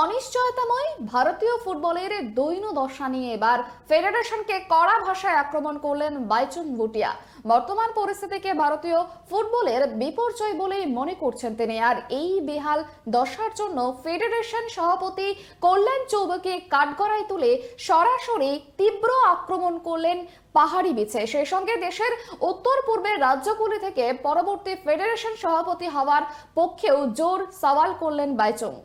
অনিশ্চয়তাময় ভারতীয় ফুটবলের দৈন্য দশা নিয়ে এবার ফেডারেশনকে কড়া ভাষায় আক্রমণ করলেন বাইচুং ভুটিয়া। বর্তমান পরিস্থিতিকে ভারতীয় ফুটবলের বিপর্যয় বলেই মনে করছেন তিনি। আর এই বেহাল দশার জন্য ফেডারেশন সভাপতি কল্যাণ চৌবেকে কাঠগড়ায় তুলে সরাসরি তীব্র আক্রমণ করলেন পাহাড়ি বিছে। সেই সঙ্গে দেশের উত্তর পূর্বের রাজ্যগুলি থেকে পরবর্তী ফেডারেশন সভাপতি হওয়ার পক্ষেও জোর সওয়াল করলেন বাইচুং।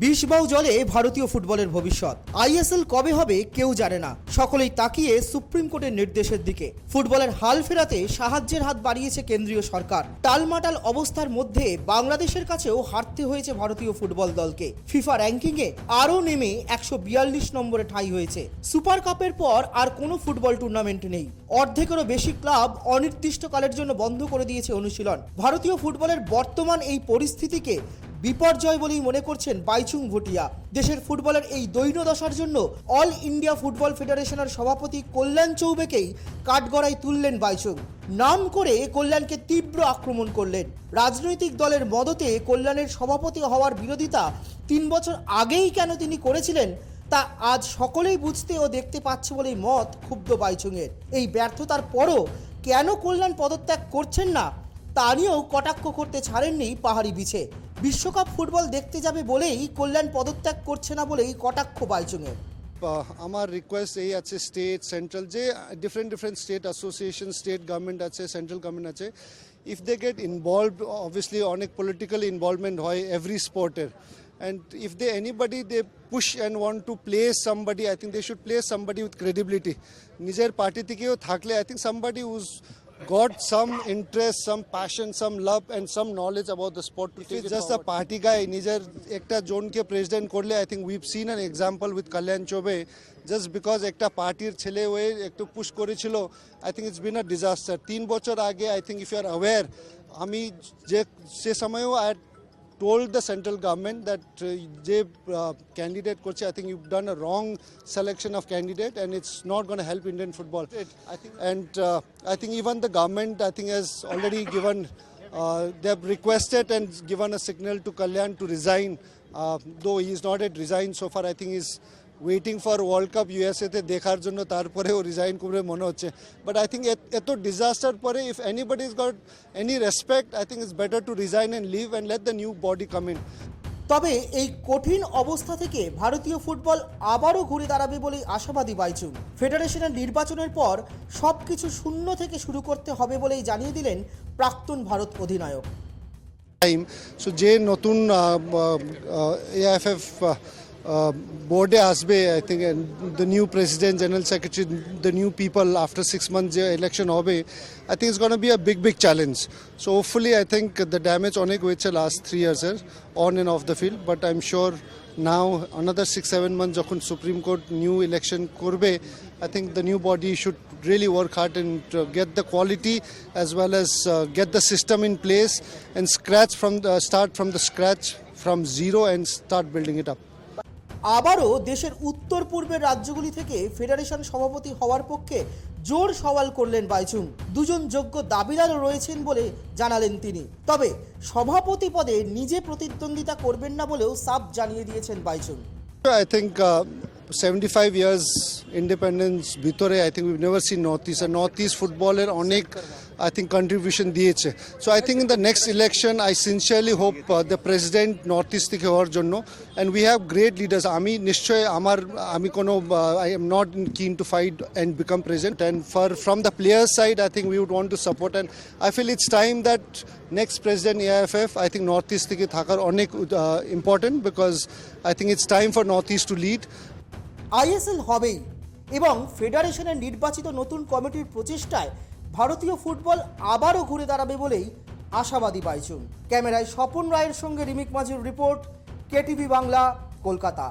বিষবাউ জলে ভারতীয় ফুটবলের ভবিষ্যৎ। আইএসএল কবে হবে কেউ জানে না, সকলেই তাকিয়ে সুপ্রিম কোর্টের নির্দেশের দিকে। ফুটবলের হাল ফেরাতে সাহায্যের হাত বাড়িয়েছে কেন্দ্রীয় সরকার। টালমাটাল অবস্থার মধ্যে বাংলাদেশের কাছেও হারতে হয়েছে ভারতীয় ফুটবল দলকে। ফিফা র্যাঙ্কিংয়ে আরও নেমে 142 নম্বরে ঠাঁই হয়েছে। সুপার কাপের পর আর কোনো ফুটবল টুর্নামেন্ট নেই। অর্ধেকেরও বেশি ক্লাব অনির্দিষ্টকালের জন্য বন্ধ করে দিয়েছে অনুশীলন। ভারতীয় ফুটবলের বর্তমান এই পরিস্থিতিকে বিপর্যয় বলেই মনে করছেন বাইচুং ভুটিয়া। দেশের ফুটবলের এই দৈন্য দশার জন্য অল ইন্ডিয়া ফুটবল ফেডারেশনের সভাপতি কল্যাণ চৌবেকেই কাঠগড়ায় তুললেন বাইচুং। নাম করে কল্যাণকে তীব্র আক্রমণ করলেন। রাজনৈতিক দলের মদতে কল্যাণের সভাপতি হওয়ার বিরোধিতা 3 বছর আগেই কেন তিনি করেছিলেন তা আজ সকলেই বুঝতে ও দেখতে পাচ্ছে বলেই মত ক্ষুব্ধ বাইচুংয়ের। এই ব্যর্থতার পরও কেন কল্যাণ পদত্যাগ করছেন না তা নিয়েও কটাক্ষ করতে ছাড়েননি পাহাড়ি বিছে। বিশ্বকাপ ফুটবল দেখতে যাবে বলেই কল্যাণ পদত্যাগ করছে না বলেই কটাক্ষ বাইচুংয়ের। আমার রিকোয়েস্ট এই আছে, স্টেট সেন্ট্রাল যে different state association, state government আছে, সেন্ট্রাল গভর্নমেন্ট আছে, if they get involved, obviously অনেক পলিটিক্যাল ইনভলভমেন্ট হয় এভরি স্পোর্টের, and if they push and want to place somebody, I think they should place somebody with credibility. Nijer party থেকেও থাকলে I think somebody who's got some interest, some passion, some love and some knowledge about the sport to take it just forward. A party guy নিজের একটা জোনকে president করলে I think we've seen an example with Kalyan Chobe, just because একটা পার্টির ছেলে হয়ে একটু push করেছিল, I think it's been a disaster. 3 বছর আগে I think if you are aware, আমি সে সময়ও I told the central government that they candidate korche, I think you've done a wrong selection of candidate and it's not going to help Indian football. I think even the government I think has already given, they have requested and given a signal to Kalyan to resign, though he is not yet resigned so far. I think he's waiting for World Cup USA তে দেখার জন্য, তারপরে ও resign করবে মনে হচ্ছে। But I think এত disaster পরে if anybody is got any respect, I think it's better to resign and leave and let the new body come in. তবে এই কঠিন অবস্থা থেকে ভারতীয় ফুটবল আবারও ঘুরে দাঁড়াবে বলেই আশাবাদী বাইচুং। ফেডারেশনের নির্বাচনের পর সবকিছু শূন্য থেকে শুরু করতে হবে বলেই জানিয়ে দিলেন প্রাক্তন ভারত অধিনায়ক। সো যে নতুন এআইএফএফ বোর্ডে আসবে, I think the new president, general secretary, the new people after 6 months যে election হবে, I think it's going to be a big challenge. So hopefully I think the damage অনেক হয়েছে last 3 years on and off the field, but I'm sure now another 6-7 months যখন Supreme Court new election করবে, I think the new body should really work hard and get the quality as well as get the system in place and start from the scratch from zero and start building it up. আবারও দেশের উত্তর পূর্বের রাজ্যগুলি থেকে federation সভাপতি হওয়ার পক্ষে জোর সওয়াল করলেন বাইচুং। দুজন যোগ্য দাবিদারও রয়েছেন বলে জানালেন তিনি। তবে সভাপতি পদে নিজে প্রতিদ্বন্দ্বিতা করবেন না বলেও সাফ জানিয়ে দিয়েছেন বাইচুং। I think 75 years independence ভিতরে I think we've never seen Northeast, and Northeast footballer অনেক I think contribution দিয়েছে। So I think in the next election I sincerely hope the president Northeast থেকে হওয়ার জন্য, and we have great leaders. আমি নিশ্চয় আমি কোনো I am not keen to fight and become president, and from the players side I think we would want to support, and I feel it's time that next president AIFF I think Northeast থেকে থাকার অনেক important, because I think it's time for Northeast to lead. ISL হবেই এবং ফেডারেশনের নির্বাচিত নতুন কমিটির প্রচেষ্টায় ভারতীয় ফুটবল আবারও ঘুরে দাঁড়াবে বলেই আশাবাদী বাইচুং। ক্যামেরায় স্বপন রায়ের সঙ্গে রিমিক মাঝির রিপোর্ট, কেটিভি বাংলা, কলকাতা।